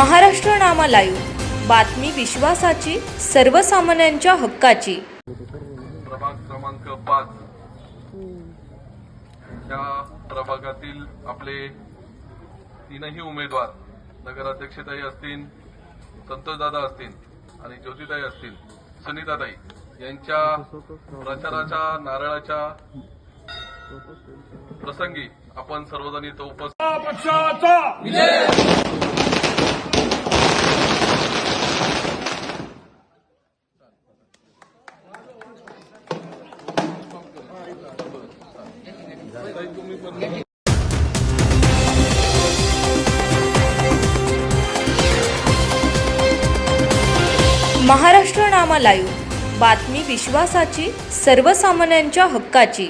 महाराष्ट्र नामा live, बातमी विश्वासाची, सर्वसामान्यांच्या हक्काची। प्रभाग क्रमांक 5 या प्रभागातील आपले तीनही उमेदवार नगराध्यक्षताई असतील, संतोषदादा असतील आणि ज्योतिताई असतील, सुनीताताई यांच्या प्रचाराच्या नारळाच्या प्रसंगी आपण सर्वजण इथं महाराष्ट्र नामा लाईव्ह, बातमी विश्वासाची, सर्वसामान्यांच्या हक्काची।